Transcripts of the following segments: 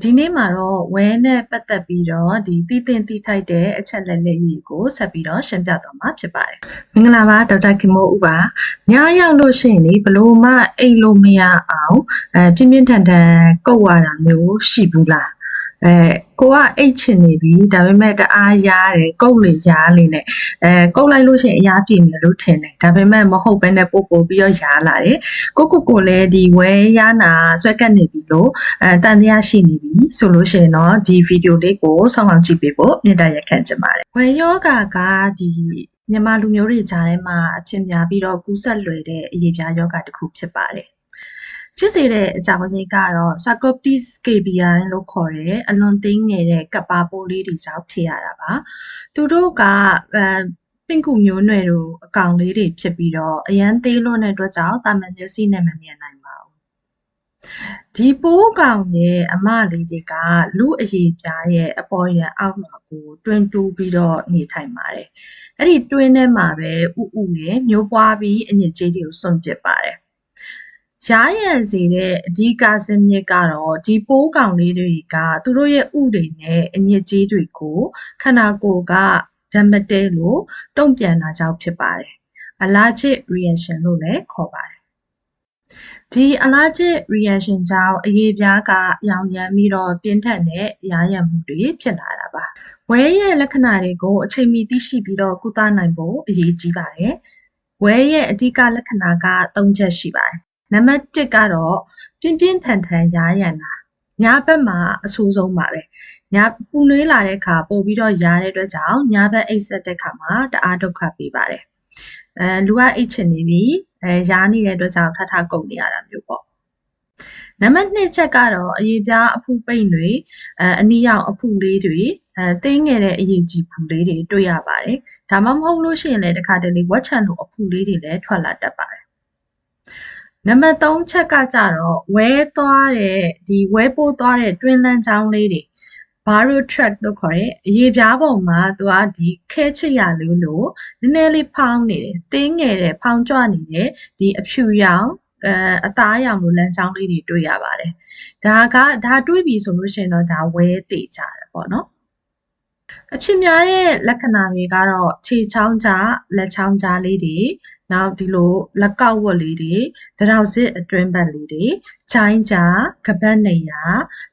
ဒီနေ့မှာတော့ဝဲနဲ့ပတ်သက်ပြီးတော့သိသင့်သိထိုက်တဲ့အချက်လက်တွေကိုဆက်ပြီးတော့ရှင်းပြသွားမှာဖြစ်ပါတယ်။မင်္ဂလာပါဒေါက်တာခင်မိုးဦးပါ။ညရောက်လို့ရှိရင်လေဘလို့မှအိတ်လို့မရအောင်ပြင်းပြင်းထန်ထန်ကုတ်ရတာမျိုးရှိဘူးလား။ကိုကအိတ်ချင်နေပြီဒါပေမဲ့တအားရားတယ်ကုတ်လေရားလေနဲ့ကုတ်လိုက်လို့ရှိရင်အရားပြည့်မယ်လို့ထင်တယ်ဒါပေမဲ့မဟုတ်ဘဲနဲ့ပို့ပြီးတော့ရားလာတယ်ကိုလည်းဒီဝဲရားနာဆွဲကပ်နေပြီလို့တန်တရားရှိနေပြီဆိုလို့ရှိရင်တော့ဒီဗီဒီယိုလေးကိုဆောင်းအောင်ကြည့်ပေးဖို့မြတ်တရခံချင်ပါတယ်ဝဲယောဂကဒီမြန်မာလူမျိုးတွေကြားထဲမှာအဖြစ်များပြီးတော့ကူးစက်လွယ်တဲ့အရေးပြားယောဂတစ်ခုဖြစ်ပါတယ်ဖြစ်စေတဲ့အကြောင်းရင်းကတော့ Sarcoptes scabiei လို့ခေါ်တဲ့အလွန်သေးငယ်တဲ့ကပ်ပါပိုးလေးတွေကြောင့်ဖြစ်ရတာပါသူတို့ကပင်ကူမျိုးနွယ်တို့အကောင်လေးတွေဖြစ်ပြီးတော့အရန်သေးလွန်းတဲ့အတွက်ကြောင့်တာမန်မျက်စိနဲ့မမြင်နိုင်ပါဘူးဒီပိုးကောင်ရဲ့အမလေးတွေကလူအရေပြားရဲ့အပေါ်ရန်အောက်မှာကိုတွင်တူးပြီးတော့နေထိုင်ပါတယ်အဲ့ဒီတွင်းထဲမှာပဲဥရဲ့မျိုးပွားပြီးအညစ်အကြေးတွေကိုစွန့်ပစ်ပါတယ်ရားရံစေတဲ့အဓိကဇစ်မြစ်ကတော့ဒီပိုးကောင်လေးတွေကသူတို့ရဲ့ဥတွေနဲ့အညစ်အကြေးတွေကိုခန္ဓာကိုယ်ကဓာတ်မတည့်လို့တုံ့ပြန်တာကြောင့်ဖြစ်ပါတယ်။ Allergic reaction လို့လည်းခေါ်ပါတယ်။ဒီ allergic reaction ကြောင့်အရေပြားကရောင်ရမ်းပြီးတော့ပြင်းထန်တဲ့ရားရံမှုတွေဖြစ်လာတာပါ။ဝဲရဲ့လက္ခဏာတွေကိုအချိန်မီသိရှိပြီးတော့ကုသနိုင်ဖို့အရေးကြီးပါတယ်။ဝဲရဲ့အဓိကလက္ခဏာက၃ချက်ရှိပါတယ်။နံပါတ်1ကတော့ပြင်းပြင်းထန်ထန်ရားရံတာညဘက်မှာအဆိုးဆုံးပါပဲညပူနွေးလာတဲ့အခါပို့ပြီးတော့ရားတဲ့အတွက်ကြောင့်ညဘက်အိပ်စက်တဲ့အခါမှာတအားဒုက္ခပေးပါတယ်လူကအိတ်ချင်နေပြီရားနေတဲ့အတွက်ကြောင့်ထထကုန်နေရတာမျိုးပေါ့နံပါတ်2ချက်ကတော့အရေပြားအဖုပိတ်တွေအနီးရောင်အဖုလေးတွေသေးငယ်တဲ့အရေကြီးဖူလေးတွေတွေ့ရပါတယ်ဒါမှမဟုတ်လို့ရှိရင်လည်းတခါတလေဝက်ချန်လိုအဖုလေးတွေလည်းထွက်လာတတ်ပါတယ်နံပါတ်3ချက်ကကြတော့ဝဲသွားတဲ့ဒီဝဲပိုးသွားတဲ့တွင်းလန်းချောင်းလေးတွေ Barrow tract လို့ခေါ်တဲ့အရေပြားပုံမှာသူကဒီခဲချစ်ရလို့နည်းနည်းလေးဖောင်းနေတယ်သေးငယ်တဲ့ဖောင်းကြွနေတဲ့ဒီအဖြူရောင်အသားရောင်လိုလမ်းကြောင်းလေးတွေတွေ့ရပါတယ်ဒါတွေ့ပြီဆိုလို့ရှိရင်တော့ဒါဝဲတေကြတယ်ပေါ့နော်အဖြစ်များတဲ့လက္ခဏာတွေကတော့ခြေချောင်းကြားလက်ချောင်းကြားလေးတွေနောက်ဒီလိုလက်ကောက်ဝတ်လေးတွေတရောင်စစ်အတွင်းဘက်လေးတွေချိုင်းကြားကပတ်နေရ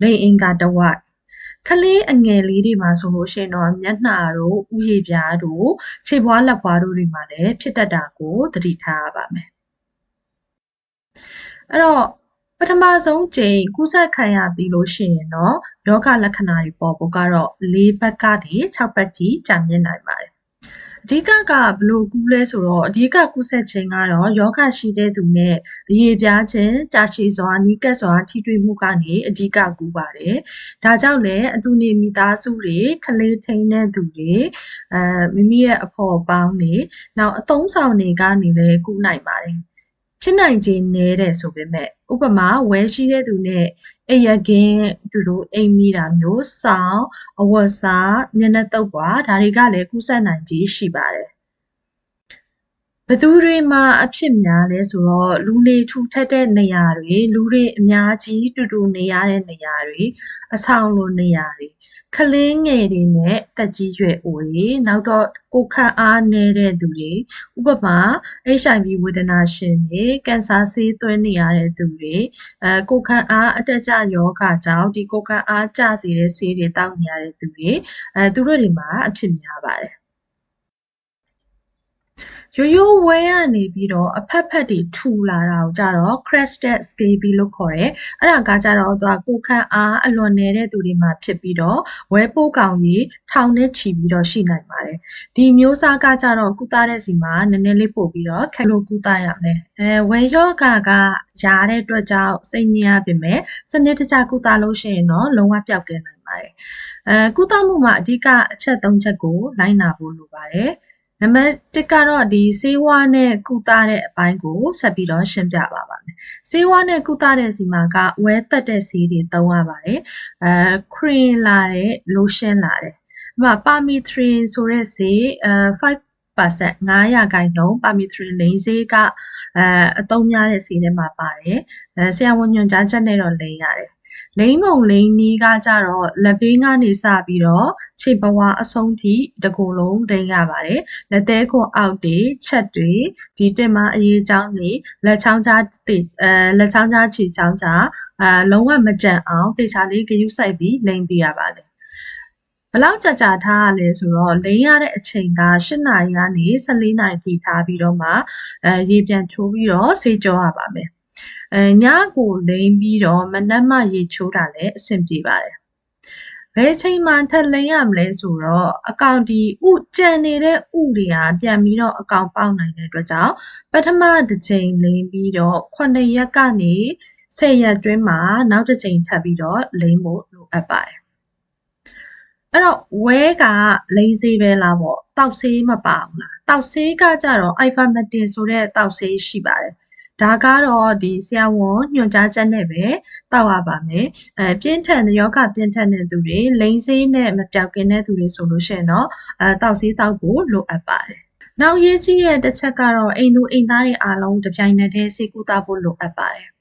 လိမ်အင်္ဂါတဝက်ခလေးအငယ်လေးတွေမှာဆိုလို့ရှိရင်တော့မျက်နှာတို့ဥယျာဉ်ပြားတို့ခြေပွားလက်ပွားတို့တွေမှာလည်းဖြစ်တတ်တာကိုသတိထားရပါမယ်အဲ့တော့ပထမဆုံးချိန်ကူးစက်ခံရပြီးလို့ရှိရင်တော့ယောဂလက္ခဏာတွေပေါ်ဖို့ကတော့၄ဘက်ကနေ6ဘက်ကြီးကြာမြင့်နိုင်ပါတယ်အဓိကကဘလို့ကူးလဲဆိုတော့အဓိကကူးစက်ခြင်းကတော့ယောဂရှိတဲ့သူနဲ့အရေပြားခြင်းကြာရှည်စွာနီးကပ်စွာထိတွေ့မှုကနေအဓိကကူးပါတယ်ဒါကြောင့်လည်းအတူနေမိသားစုတွေခလေးထိန်းတဲ့သူတွေမိမိရဲ့အဖော်ပေါင်းတွေနောက်အသုံးဆောင်တွေကနေလည်းကူးနိုင်ပါတယ်ဖြစ်နိုင်ခြေနည်းတယ်ဆိုပေမဲ့ဥပမာဝဲရှိတဲ့သူနဲ့အိပ်ရကင်းသူတို့အိမ်မိတာမျိုးဆောင်းအဝတ်စားမျက်နှာတုပ်ပွားဒါတွေကလည်းကူးစက်နိုင်ခြေရှိပါတယ်ဘသူတွေမှာအဖြစ်များလဲဆိုတော့လူနေထူထပ်တဲ့နေရာတွေလူတွေအများကြီးတူနေရတဲ့နေရာတွေအဆောင်လိုနေရာတွေခလေးငယ်တွေနဲ့တက်ကြီးရွယ်အိုတွေနောက်တော့ကိုခန့်အားနည်းတဲ့သူတွေဥပမာ HIV ဝေဒနာရှင်တွေကင်ဆာဆေးသွင်းနေရတဲ့သူတွေကိုခန့်အားအတက်ကျယောဂကြောင့်ဒီကိုခန့်အားကျစေတဲ့ဆေးတွေတောက်နေရတဲ့သူတွေသူတို့တွေမှာအဖြစ်များပါတယ်ရိုးဝဲရနေပြီးတော့အဖက်ဖက်တွေထူလာတာကိုကြတော့ crested scabies လို့ခေါ်တယ်အဲ့ဒါကကြတော့သူကကိုခန့်အားအလွန်နေတဲ့သူတွေမှာဖြစ်ပြီးတော့ဝဲပိုးကောင်ကြီးထောင်နဲ့ချီပြီးတော့ရှိနိုင်ပါတယ်ဒီမျိုးစားကကြတော့ကုသတဲ့စီမှာနည်းနည်းလေးပို့ပြီးတော့ခက်လို့ကုသရမယ်ဝဲယောဂကရာတဲ့အတွက်ကြောင့်စိတ်ညစ်ရပြင်မဲ့စနစ်တကျကုသလို့ရှိရင်တော့လုံးဝပျောက်ကင်းနိုင်ပါတယ်ကုသမှုမှာအဓိကအချက်၃ချက်ကိုလိုက်နာဖို့လိုပါတယ်နံပါတ်1ကတော့ဒီဆေးဝါးနဲ့ကုသတဲ့အပိုင်းကိုဆက်ပြီးတော့ရှင်းပြပါမယ်။ဆေးဝါးနဲ့ကုသတဲ့စီမှာကဝဲသက်တဲ့ဆေးတွေသုံးရပါတယ်။ခရင်လာတဲ့ lotion လာတယ်။ဥပမာ permethrin ဆိုတဲ့ဆေး5% 9% permethrin လိမ်ဆေးကအသုံးများတဲ့ဆေးထဲမှာပါတယ်။ဆရာဝန်ညွှန်ကြားချက်နဲ့တော့လိမ်ရတယ်။ လိမ့်မုံလိမ့်နီးကကြတော့လက်ဘေးကနေစပြီးတော့ခြေပဝါအဆုံးထိတကူလုံးလိမ့်ရပါတယ်လက်သေးခွန်အောက်တွေချက်တွေဒီတင်မအရေးချောင်းတွေလက်ချောင်းကြားလက်ချောင်းကြားခြေချောင်းကြားလုံးဝမကြံအောင်တေချာလေးဂရုစိုက်ပြီးလိမ့်ပြရပါတယ်ဘလောက်ကြာထားရလဲဆိုတော့လိမ့်ရတဲ့အချိန်က8နာရီကနေ14နာရီထိထားပြီးတော့မှရေပြန်ချိုးပြီးတော့ဆေးကြောရပါမယ်ညကိုလိမ့်ပြီးတော့မနက်မှရေချိုးတာလည်းအဆင်ပြေပါတယ်ဘယ်ချိန်မှထပ်လိမ့်ရမလဲဆိုတော့အကောင်ဒီကြံနေတဲ့ဥတွေကပြန်ပြီးတော့အကောင်ပေါက်နိုင်တဲ့အတွက်ကြောင့်ပထမတစ်ချိန်လိမ့်ပြီးတော့9ရက်ကနေ10ရက်တွင်းမှာနောက်တစ်ချိန်ထပ်ပြီးတော့လိမ့်ဖို့လိုအပ်ပါတယ်အဲ့တော့ဝဲကလိမ့်ဆေးပဲလားပေါ့တောက်ဆေးမပါဘူးလားတောက်ဆေးကကြတော့အိုင်ဖာမက်တင်ဆိုတဲ့တောက်ဆေးရှိပါတယ်ဒါကတော့ဒီဆရာဝန်ညွှန်ကြားချက်နဲ့ပဲတောက်ရပါမယ်ပြင်းထန်တဲ့ယောဂပြင်းထန်တဲ့သူတွေလိမ့်ဆေးနဲ့မပြောက်ကင်းတဲ့သူတွေဆိုလို့ရှိရင်တော့တောက်ဆေးတောက်ဖို့လိုအပ်ပါတယ်နောက်ရေးကြီးတဲ့တစ်ချက်ကတော့အိမ်သူအိမ်သားတွေအားလုံးတစ်ပြိုင်နက်တည်းဆေးကုသဖို့လိုအပ်ပါတယ်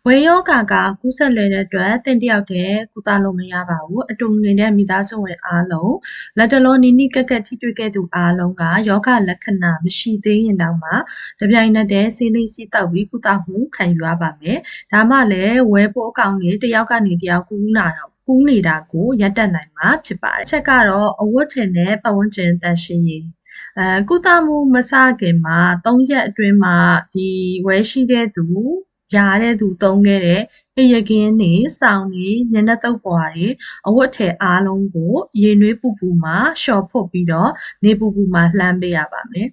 ဝေယောဂါကကူးစက်လွယ်တဲ့အတွက်သင်တယောက်တည်းကုသလို့မရပါဘူးအတူနေတဲ့မိသားစုဝင်အားလုံးလက်တလုံးနီးနီးကက်ကက်ထိတွေ့ခဲ့သူအားလုံးကယောဂလက္ခဏာမရှိသေးရင်တောင်မှတပြိုင်နက်တည်းဆေးလေးစီးတောက်ပြီးကုသမှုခံယူရပါမယ်ဒါမှလည်းဝဲပိုးအကောင်တွေတယောက်ကနေတယောက်ကူးနေတာကိုရပ်တန့်နိုင်မှာဖြစ်ပါတယ်အချက်ကတော့အဝတ်ထည်နဲ့ပတ်ဝန်းကျင်တန်ရှင်းရေးကုသမှုမစခင်မှာ3ရက်အတွင်းမှာဒီဝဲရှိတဲ့သူရာတဲ့သူသုံးခဲ့တဲ့အိပ်ရကင်းတွေစောင်းတွေမျက်နှာတုပ်ပွားတွေအဝတ်ထည်အားလုံးကိုရေနွေးပူပူမှာရှော့ဖွတ်ပြီးတော့နေပူပူမှာလှမ်းပေးရပါမယ်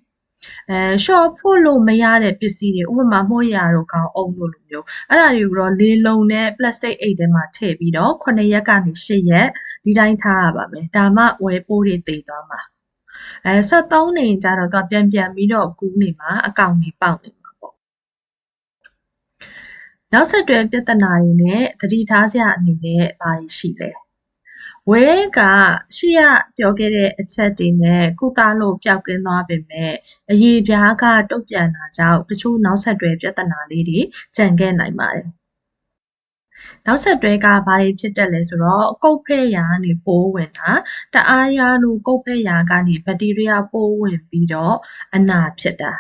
ရှော့ဖွတ်လို့မရတဲ့ပစ္စည်းတွေဥပမာမှုတ်ရတို့ခေါင်းအုံတို့လိုမျိုးအဲ့ဒါတွေကိုတော့လေလုံနဲ့ပလတ်စတစ်အိတ်ထဲမှာထည့်ပြီးတော့9ရက်ကနေ10ရက်ဒီတိုင်းထားရပါမယ်ဒါမှဝဲပိုးတွေတည်သွားမှာ73နေကြတော့သူပြန်ပြီးတော့ကူးနေမှာအကောင်တွေပေါက်နေမှာပေါ့နောက်ဆက်တွဲပြဿနာတွေနဲ့သတိထားစရာအနေနဲ့ဘာတွေရှိလဲဝဲကရှေ့ကပြောခဲ့တဲ့အချက်တွေနဲ့ကုသလို့ပျောက်ကင်းသွားပေမဲ့အရေပြားကတုတ်ပြန်တာကြောင့်တချို့နောက်ဆက်တွဲပြဿနာလေးတွေကြံခဲ့နိုင်ပါတယ်နောက်ဆက်တွဲကဘာတွေဖြစ်တက်လဲဆိုတော့ကုတ်ဖဲ့ရာကနေပိုးဝင်တာတအားရလို့ကုတ်ဖဲ့ရာကနေဘက်တီးရီးယားပိုးဝင်ပြီးတော့အနာဖြစ်တာ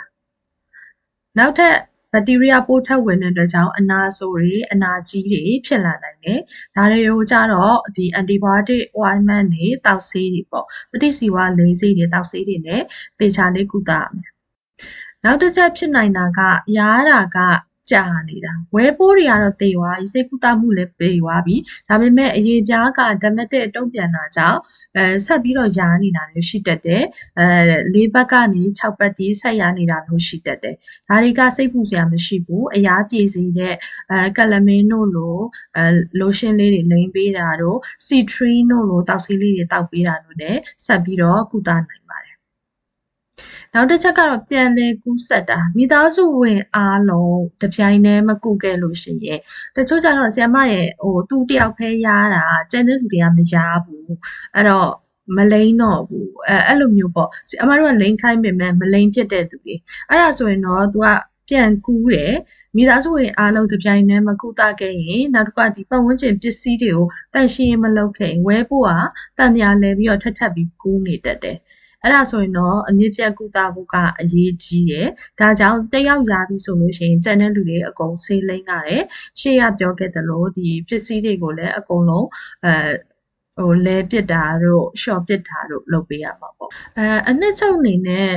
နောက်ထပ်ဘက်တီးရီးယားပိုးထပ်ဝင်တဲ့အတွက်ကြောင့်အနာဆိုးတွေအနာကြီးတွေဖြစ်လာနိုင်တယ်ဒါတွေကိုကြတော့ဒီ antibiotic ointment တွေတောက်ဆေးတွေပေါ့ပဋိဇီဝလိမ်ဆေးတွေတောက်ဆေးတွေနဲ့သေချာလေးကုသရမယ်နောက်တစ်ချက်ဖြစ်နိုင်တာကရားတာကကြာနေတာဝဲပိုးတွေကတော့သေသွားပြီစိတ်ကုသမှုလည်းပြေသွားပြီဒါပေမဲ့အရေပြားကဓမတ်တဲ့တုံ့ပြန်တာကြောင့်ဆက်ပြီးတော့ယားနေတာမျိုးရှိတတ်တယ်၄ဘက်ကနေ6ဘက်တီးဆက်ယားနေတာမျိုးရှိတတ်တယ်ဒါတွေကစိတ်ပူစရာမရှိဘူးအရာပြေစေတဲ့ကလမင်းတို့လိုလိုရှင်းလေးတွေလိမ့်ပေးတာတို့စီထရီတို့လိုတောက်ဆေးလေးတွေတောက်ပေးတာတို့နဲ့ဆက်ပြီးတော့ကုသနိုင်ပါတယ်နောက်တစ်ချက်ကတော့ပြန်လည်ကူးစက်တာမိသားစုဝင်အားလုံးတပြိုင်တည်းမကုခဲ့လို့ရှိရင်တချို့ကျတော့ဆရာမရဲ့သူတယောက်ဖဲရတာကျန်တဲ့လူတွေကမရဘူးအဲ့တော့မလိမ့်တော့ဘူးအဲ့လိုမျိုးပေါ့ဆရာမတို့ကလိမ့်ခိုင်းပေမဲ့မလိမ့်ဖြစ်တဲ့သူတွေအဲ့ဒါဆိုရင်တော့ तू ကပြန်ကူးတယ်မိသားစုဝင်အားလုံးတပြိုင်တည်းမကုသခဲ့ရင်နောက်တစ်ခါဒီပတ်ဝန်းကျင်ပစ္စည်းတွေကိုတန့်ရှင်းမလုပ်ခဲ့ရင်ဝဲဖို့ကတန်တရားလဲပြီးတော့ထပ်ပြီးကူးနေတတ်တယ်အဲ့ဒါဆိုရင်တော့အမြင့်ပြတ်ကုသဖို့ကအရေးကြီးတယ်။ဒါကြောင့်တယောက်ရပြီဆိုလို့ရှိရင်ကျန်တဲ့လူတွေအကုန်ဆေးလိမ့်ရတယ်။ရှေ့ကပြောခဲ့သလိုဒီပစ္စည်းတွေကိုလည်းအကုန်လုံးလဲပစ်တာတို့ရှော့ပစ်တာတို့လုပ်ပေးရမှာပေါ့။အနှစ်ချုပ်အနေနဲ့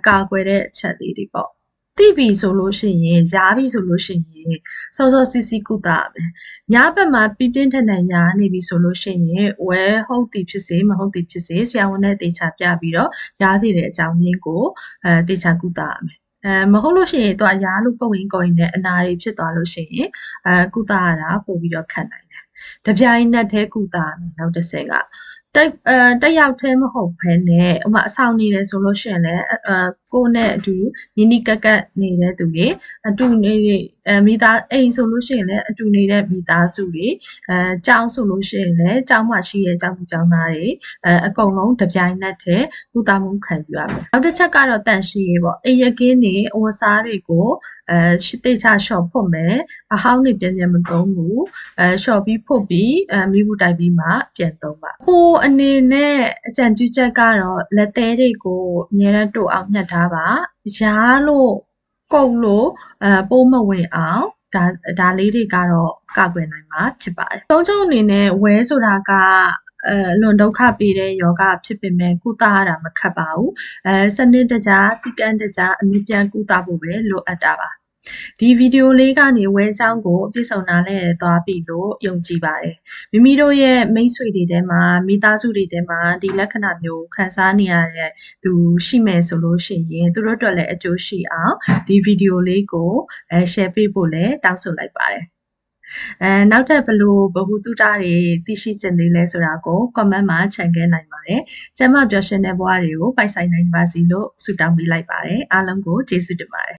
ကာကွယ်တဲ့အချက်လေးတွေပေါ့။သိပြီဆိုလို့ရှိရင်ရာပြီဆိုလို့ရှိရင်စောစောစီးစီးကုသရမယ်။ညဘက်မှာပြင်းပြင်းထန်ထန်ရာနေပြီဆိုလို့ရှိရင်ဝဲဟုတ်သည်ဖြစ်စေမဟုတ်သည်ဖြစ်စေဆရာဝန်နဲ့တေချာပြပြီးတော့ရာစီတဲ့အကြောင်းရင်းကိုတေချာကုသရမယ်။မဟုတ်လို့ရှိရင်သူကရာလို့ကိုယ်နဲ့အနာတွေဖြစ်သွားလို့ရှိရင်ကုသရတာပို့ပြီးတော့ခက်နိုင်တယ်။တပြိုင်နက်တည်းကုသရမယ်နောက်တစ်ဆင့်ကတက်ရောက်သေးမဟုတ်ဘဲနဲ့ဥပမာအဆောင်နေတယ်ဆိုလို့ရှိရင်လည်းကိုယ်နဲ့အတူနီးနီးကက်ကက်နေတဲ့သူတွေအတူနေ မိသားအိမ်ဆိုလို့ရှိရင်လည်းအတူနေတဲ့မိသားစုတွေကျောင်းဆိုလို့ရှိရင်လည်းကျောင်းမှာရှိတဲ့ကျောင်းသူကျောင်းသားတွေအကုန်လုံးတပြိုင်နက်တည်းကုသမှုခံယူရမယ်နောက်တစ်ချက်ကတော့တန်ရှင်းရေးပေါ့အိမ်ရကင်းနေအဝတ်စားတွေကိုတိတ်ချလျှော့ဖို့မယ်အဟောင်းတွေပြန်ပြန်မသုံးဘူးလျှော့ပြီးဖို့ပြီးမိဘူးတိုက်ပြီးမှပြန်သုံးပါဟိုအနေနဲ့အကြံပြုချက်ကတော့လက်သေးတွေကိုအများနဲ့တို့အောင်ညှက်ထားပါရားလို့ကုတ်လို့ပိုးမဝင်အောင်ဒါလေးတွေကတော့ကာကွယ်နိုင်မှာဖြစ်ပါတယ်။သုံးချုပ်အနေနဲ့ဝဲဆိုတာကလွန်ဒုက္ခပေးတဲ့ယောဂဖြစ်ပေမဲ့ကုသရတာမခက်ပါဘူး။စနစ်တကျစီကံတကျအမြဲတမ်းကုသဖို့ပဲလိုအပ်တာပါ။ဒီဗီဒီယိုလေးကနေဝဲချောင်းကိုအပြည့်စုံနားလည်သွားပြီလို့ယုံကြည်ပါတယ်။မိမိတို့ရဲ့မိတ်ဆွေတွေထဲမှာမိသားစုတွေထဲမှာဒီလက္ခဏာမျိုးခံစားနေရတဲ့သူရှိမယ်ဆိုလို့ရှိရင်သူတို့အတွက်လည်းအကျိုးရှိအောင်ဒီဗီဒီယိုလေးကိုshare ပေးဖို့လည်းတောင်းဆိုလိုက်ပါတယ်။နောက်ထပ်ဘလို့ဘဟုတုတတွေသိရှိချင်သေးလဲဆိုတာကို comment မှာခြံခဲ့နိုင်ပါတယ်။ကျမပျော်ရွှင်တဲ့ဘဝတွေကိုပိုင်ဆိုင်နိုင်ပါစေလို့ဆုတောင်းပေးလိုက်ပါတယ်။အားလုံးကိုကျေးဇူးတင်ပါတယ်